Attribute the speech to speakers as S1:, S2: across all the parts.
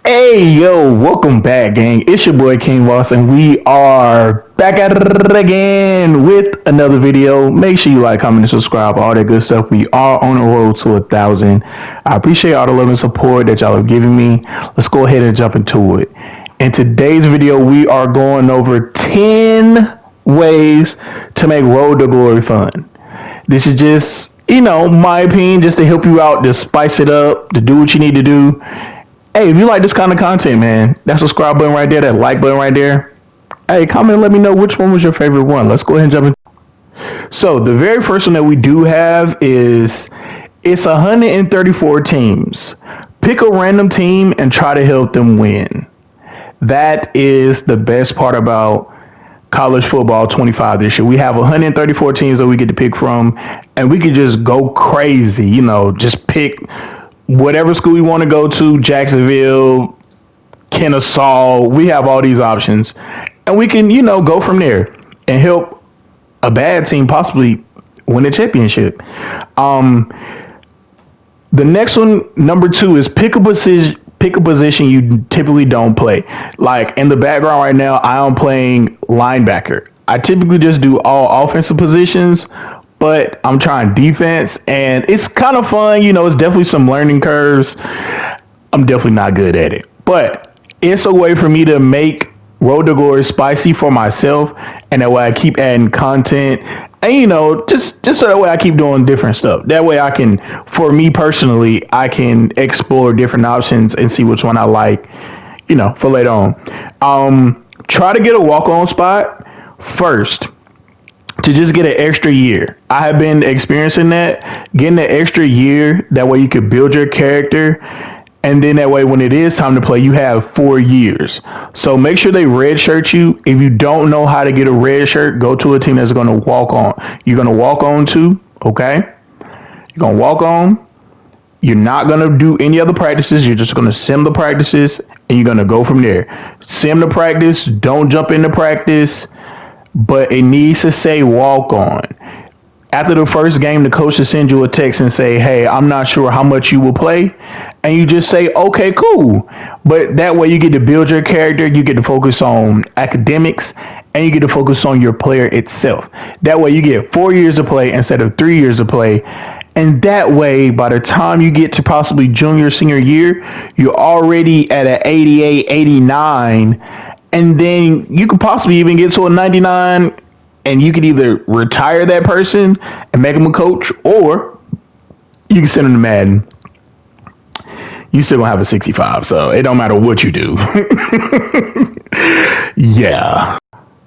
S1: Hey yo, welcome back, gang. It's your boy King Voss, and we are back at it again with another video. Make sure you like, comment, and subscribe, all that good stuff. We are on the road to 1,000. I appreciate all the love and support that y'all have given me. Let's go ahead and jump into it. In today's video, we are going over 10 ways to make Road to Glory fun. This is just, my opinion, just to help you out, to spice it up, to do what you need to do. Hey, if you like this kind of content, man, that subscribe button right there, that like button right there. Hey, comment and let me know which one was your favorite one. Let's go ahead and jump in. So the very first one that we do have is it's 134 teams. Pick a random team and try to help them win. That is the best part about college football 25 this year. We have 134 teams that we get to pick from, and we can just go crazy, just pick whatever school you want to go to, Jacksonville, Kennesaw. We have all these options, and we can, go from there and help a bad team possibly win a championship. The next one, number 2, is pick a position you typically don't play. Like in the background right now, I am playing linebacker. I typically just do all offensive positions, but I'm trying defense, and it's kind of fun. It's definitely some learning curves. I'm definitely not good at it, but it's a way for me to make Road to Glory spicy for myself, and that way I keep adding content, and just so that way I keep doing different stuff. That way I can, for me personally, I can explore different options and see which one I like, for later on. Try to get a walk-on spot first, to just get an extra year. I have been experiencing that, getting an extra year. That way you could build your character. And then that way, when it is time to play, you have 4 years. So make sure they redshirt you. If you don't know how to get a red shirt, go to a team that's going to walk on. You're going to walk on too, okay? You're going to walk on. You're not going to do any other practices. You're just going to sim the practices, and you're going to go from there. Sim the practice. Don't jump into practice. But it needs to say walk on. After the first game, the coach will send you a text and say, hey, I'm not sure how much you will play. And you just say, okay, cool. But that way you get to build your character. You get to focus on academics, and you get to focus on your player itself. That way you get 4 years to play instead of 3 years to play. And that way, by the time you get to possibly junior, senior year, you're already at an 88, 89. And then you could possibly even get to a 99, and you could either retire that person and make them a coach, or you can send them to Madden. You still gonna have a 65, so it don't matter what you do. Yeah.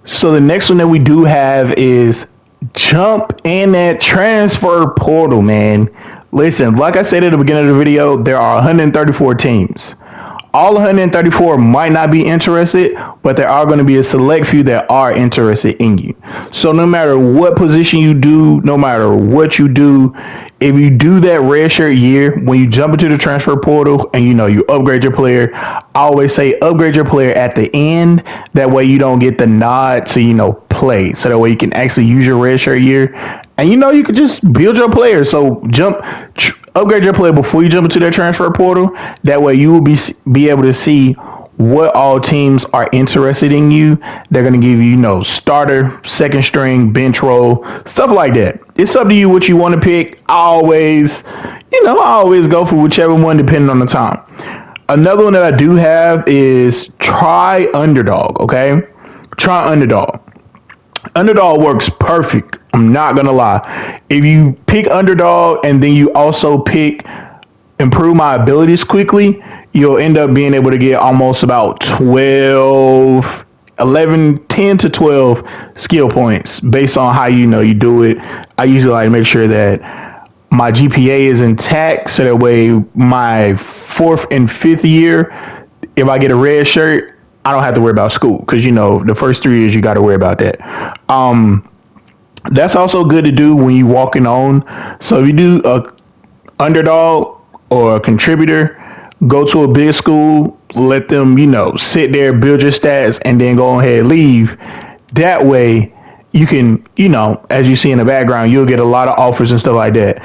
S1: So the next one that we do have is jump in that transfer portal, man. Listen, like I said at the beginning of the video, there are 134 teams. All 134 might not be interested, but there are going to be a select few that are interested in you. So no matter what position you do, no matter what you do, if you do that red shirt year, when you jump into the transfer portal and you upgrade your player, I always say upgrade your player at the end. That way you don't get the nod to, play. So that way you can actually use your red shirt year, and you can just build your player. So upgrade your player before you jump into their transfer portal. That way you will be able to see what all teams are interested in you. They're going to give you, starter, second string, bench role, stuff like that. It's up to you what you want to pick. I always go for whichever one depending on the time. Another one that I do have is try underdog, okay? Try underdog. Underdog works perfect. I'm not going to lie. If you pick underdog and then you also pick improve my abilities quickly, you'll end up being able to get almost about 10 to 12 skill points based on how you do it. I usually like to make sure that my GPA is intact, so that way my 4th and 5th year, if I get a red shirt, I don't have to worry about school, because the first 3 years you got to worry about that. That's also good to do when you walking on. So if you do a underdog or a contributor, go to a big school, let them sit there, build your stats, and then go ahead and leave. That way you can, as you see in the background, you'll get a lot of offers and stuff like that.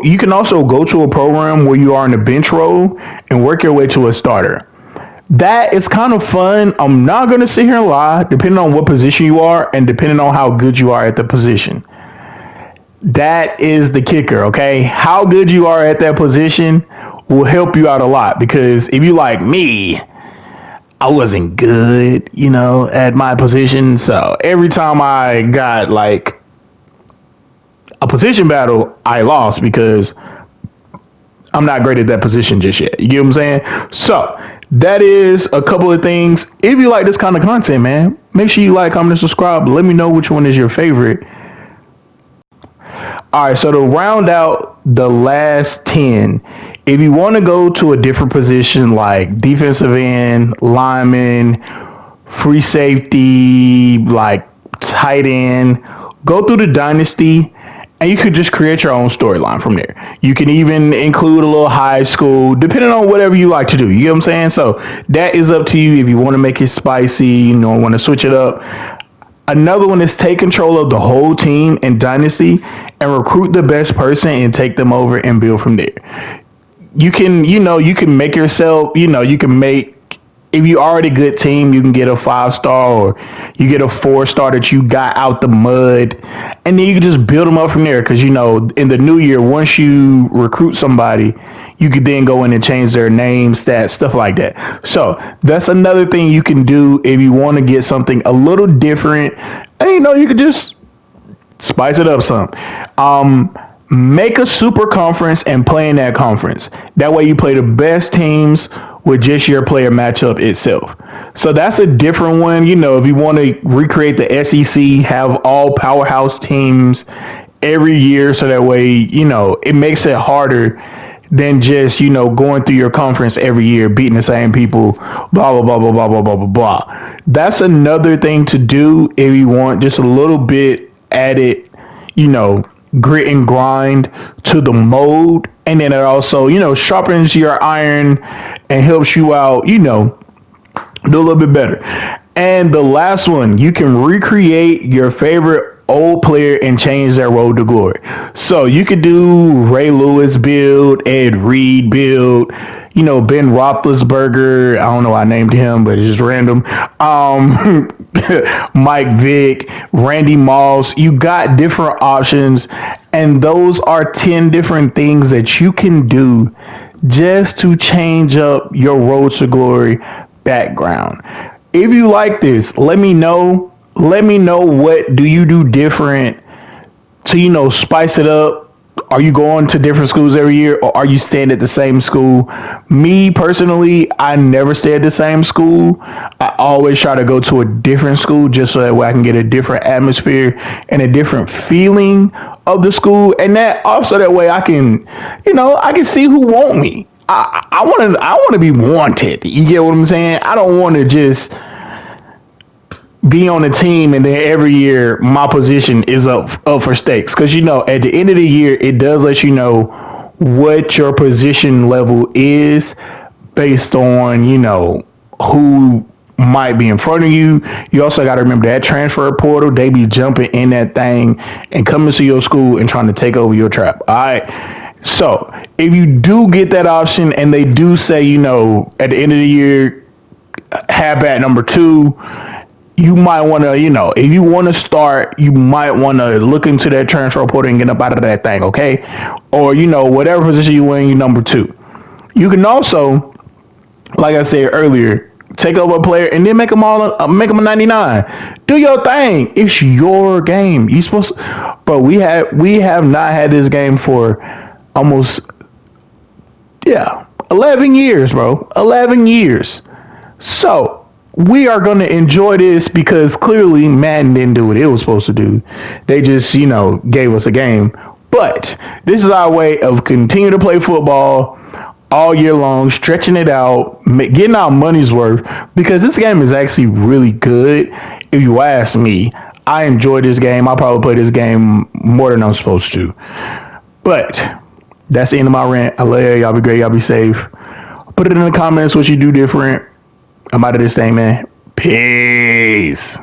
S1: You can also go to a program where you are in the bench role and work your way to a starter. That is kind of fun. I'm not going to sit here and lie, depending on what position you are and depending on how good you are at the position. That is the kicker, okay? How good you are at that position will help you out a lot, because if you like me, I wasn't good, at my position. So every time I got like a position battle, I lost because I'm not great at that position just yet. You get what I'm saying? So that is a couple of things. If you like this kind of content, man, make sure you like, comment, and subscribe. Let me know which one is your favorite. All right, so to round out the last 10, if you want to go to a different position like defensive end, lineman, free safety, like tight end, go through the dynasty and you could just create your own storyline from there. You can even include a little high school, depending on whatever you like to do. You get what I'm saying? So that is up to you if you want to make it spicy, want to switch it up. Another one is take control of the whole team in Dynasty and recruit the best person and take them over and build from there. You can, you can make yourself, you can make, if you already a good team, you can get a 5-star or you get a 4-star that you got out the mud, and then you can just build them up from there. Because, in the new year, once you recruit somebody, you could then go in and change their name, stats, stuff like that. So that's another thing you can do if you want to get something a little different. And, you could just spice it up some. Make a super conference and play in that conference. That way you play the best teams with just your player matchup itself. So that's a different one. If you want to recreate the SEC, have all powerhouse teams every year. So that way, it makes it harder than just, going through your conference every year, beating the same people, blah, blah, blah, blah, blah, blah, blah, blah, blah. That's another thing to do if you want just a little bit added, grit and grind to the mode. And then it also, sharpens your iron and helps you out, do a little bit better. And the last one, you can recreate your favorite old player and change their road to glory. So you could do Ray Lewis build, Ed Reed build, Ben Roethlisberger. I don't know why I named him, but it's just random. Mike Vick, Randy Moss. You got different options, and those are 10 different things that you can do just to change up your road to glory background. If you like this, let me know. Let me know, what do you do different to, spice it up? Are you going to different schools every year, or are you staying at the same school? Me personally, I never stay at the same school. I always try to go to a different school just so that way I can get a different atmosphere and a different feeling of the school. And that also that way I can, I can see who want me. I want to be wanted. You get what I'm saying? I don't want to just be on a team and then every year my position is up for stakes. Because at the end of the year, it does let you know what your position level is based on who might be in front of you. You also got to remember that transfer portal, they be jumping in that thing and coming to your school and trying to take over your trap. All right, so if you do get that option and they do say at the end of the year, halfback number 2, you might want to, if you want to start, you might want to look into that transfer portal and get up out of that thing, okay? Or, whatever position you in, you number 2. You can also, like I said earlier, take over a player and then make them a 99. Do your thing. It's your game. You supposed to, but we have not had this game for almost, 11 years, bro. 11 years. So we are going to enjoy this because clearly Madden didn't do what it was supposed to do. They just, gave us a game. But this is our way of continuing to play football all year long, stretching it out, getting our money's worth, because this game is actually really good. If you ask me, I enjoy this game. I probably play this game more than I'm supposed to. But that's the end of my rant. I love y'all. Y'all be great. Y'all be safe. Put it in the comments what you do different. I'm out of this thing, man. Peace.